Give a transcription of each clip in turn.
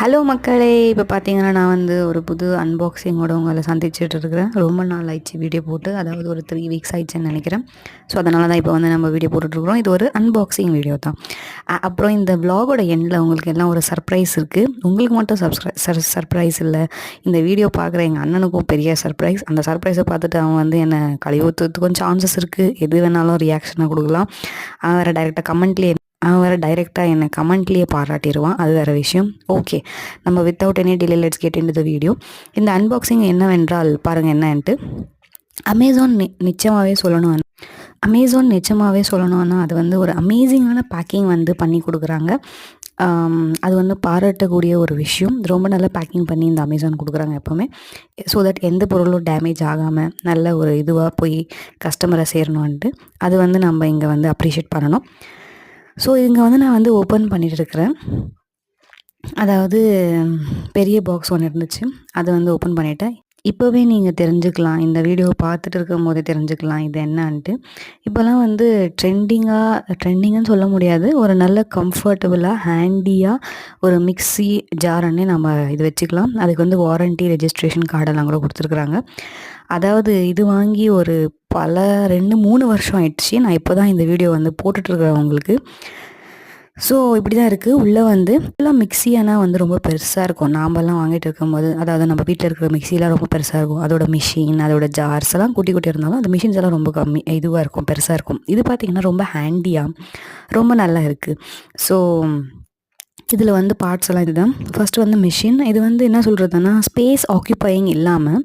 Hello மக்களே, இப்போ பார்த்தீங்கன்னா நான் வந்து ஒரு புது அன்பாக்சிங்கோட உங்களை சந்திச்சுட்டு இருக்கிறேன். ரொம்ப நாள் ஆயிடுச்சு வீடியோ போட்டு, அதாவது ஒரு 3 வீக்ஸ் ஆயிடுச்சுன்னு நினைக்கிறேன். ஸோ அதனால தான் இப்போ வந்து நம்ம வீடியோ போட்டுட்ருக்குறோம். இது ஒரு அன்பாக்சிங் வீடியோ தான். அப்புறம் இந்த விலாகோட எண்டில் உங்களுக்கு எல்லாம் ஒரு சர்ப்ரைஸ் இருக்குது. உங்களுக்கு மட்டும் சர்ப்ரைஸ் இல்லை, இந்த வீடியோ பார்க்குற எங்கள் அண்ணனுக்கும் பெரிய சர்ப்ரைஸ். அந்த சர்ப்ரைஸை பார்த்துட்டு அவன் வந்து என்னை கழுவி ஊற்றுறதுக்கும் சான்சஸ் இருக்குது. எது வேணாலும் ரியாக்ஷனாக கொடுக்கலாம். அவன் வேறு டைரெக்டாக என்னை கமெண்ட்லேயே பாராட்டிடுவான். அது வேறு விஷயம். ஓகே, நம்ம without any delay let's get into the video. இந்த அன்பாக்சிங் என்னவென்றால் பாருங்கள் என்னன்ட்டு. அமேசான் நிச்சயமாகவே சொல்லணும்னா அது வந்து ஒரு அமேசிங்கான பேக்கிங் வந்து பண்ணி கொடுக்குறாங்க. அது வந்து பாராட்டக்கூடிய ஒரு விஷயம். ரொம்ப நல்லா பேக்கிங் பண்ணி இந்த அமேசான் கொடுக்குறாங்க எப்போவுமே. ஸோ தட் எந்த பொருளும் டேமேஜ் ஆகாமல் நல்ல ஒரு இதுவாக போய் கஸ்டமரை சேரணுன்ட்டு அது வந்து நம்ம இங்கே வந்து அப்ரிஷியேட் பண்ணணும். ஸோ இங்கே வந்து நான் வந்து ஓப்பன் பண்ணிட்டு இருக்கிறேன். அதாவது பெரிய பாக்ஸ் ஒன்று இருந்துச்சு, அதை வந்து ஓப்பன் பண்ணிவிட்டேன். இப்போவே நீங்கள் தெரிஞ்சுக்கலாம், இந்த வீடியோவை பார்த்துட்டு இருக்கும் போதே தெரிஞ்சுக்கலாம் இது என்னான்ட்டு. இப்போல்லாம் வந்து ட்ரெண்டிங்குன்னு சொல்ல முடியாது, ஒரு நல்ல கம்ஃபர்டபுளாக ஹேண்டியாக ஒரு மிக்ஸி ஜாரன்னே நம்ம இது வச்சுக்கலாம். அதுக்கு வந்து வாரண்ட்டி ரெஜிஸ்ட்ரேஷன் கார்டெல்லாம் கூட கொடுத்துருக்குறாங்க. அதாவது இது வாங்கி ஒரு 2-3 வருஷம் ஆயிடுச்சு. நான் இப்போ தான் இந்த வீடியோ வந்து போட்டுட்ருக்குறேன் உங்களுக்கு. ஸோ இப்படி தான் இருக்குது. உள்ளே வந்து ஃபுல்லாக மிக்ஸியானா வந்து ரொம்ப பெருசாக இருக்கும். நாமெல்லாம் வாங்கிட்டு இருக்கும்போது, அதாவது நம்ம வீட்டில் இருக்கிற மிக்ஸிலாம் ரொம்ப பெருசாக இருக்கும். அதோட மிஷின், அதோட ஜார்ஸ் எல்லாம் குட்டி குட்டி இருந்தாலும் அந்த மிஷின்ஸ் எல்லாம் ரொம்ப இதுவாக இருக்கும், பெருசாக இருக்கும். இது பார்த்திங்கன்னா ரொம்ப ஹேண்டியாக ரொம்ப நல்லா இருக்குது. ஸோ இதில் வந்து பார்ட்ஸ் எல்லாம் இதுதான். ஃபஸ்ட்டு வந்து மிஷின். இது வந்து என்ன சொல்கிறதுனா ஸ்பேஸ் ஆக்குப்பையிங் இல்லாமல்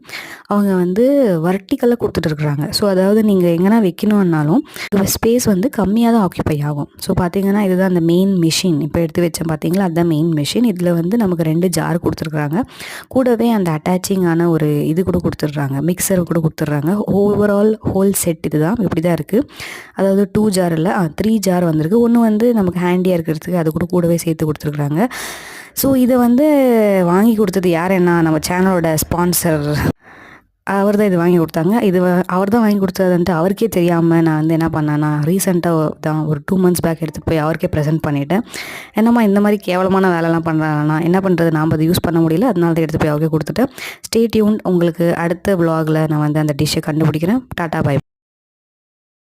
அவங்க வந்து வர்ட்டிக்கலாக கொடுத்துட்ருக்குறாங்க. ஸோ அதாவது நீங்கள் எங்கன்னா வைக்கணுன்னாலும் ஸ்பேஸ் வந்து கம்மியாக தான் ஆக்குப்பை ஆகும். ஸோ பார்த்தீங்கன்னா இதுதான் அந்த மெயின் மிஷின். இப்போ எடுத்து வச்சேன் பார்த்தீங்களா, அதுதான் மெயின் மிஷின். இதில் வந்து நமக்கு 2 ஜார் கொடுத்துருக்குறாங்க. கூடவே அந்த அட்டாச்சிங்கான ஒரு இது கூட கொடுத்துட்றாங்க, மிக்சர் கூட கொடுத்துட்றாங்க. ஓவரால் ஹோல் செட் இது தான். இப்படி தான் இருக்குது. அதாவது 2 ஜார் இல்லை, 3 ஜார் வந்திருக்கு. ஒன்று வந்து நமக்கு ஹேண்டியாக இருக்கிறதுக்கு அது கூட கூடவே சேர்த்து கொடுத்துருக்குறாங்க. ஸோ இதை வந்து வாங்கி கொடுத்தது யாருன்னா நம்ம சேனலோட ஸ்பான்சர். அவர் தான் இது வாங்கி கொடுத்தாங்க. அவர் தான் வாங்கி கொடுத்ததுன்ட்டு அவருக்கே தெரியாமல் நான் வந்து என்ன பண்ணேன்னா ரீசெண்டாக தான் ஒரு 2 months பேக் எடுத்துகிட்டு போய் அவருக்கே ப்ரெசென்ட் பண்ணிவிட்டேன். என்னம்மா இந்த மாதிரி கேவலமான வேலைலாம் பண்ணுறாங்கன்னா என்ன பண்ணுறது, நாம் அதை யூஸ் பண்ண முடியல, அதனால தான் எடுத்து போய் அவருக்கே கொடுத்துட்டேன். Stay tuned. உங்களுக்கு அடுத்த vlogல நான் வந்து அந்த டிஷ்ஷை கண்டுபிடிக்கிறேன். Tata, by.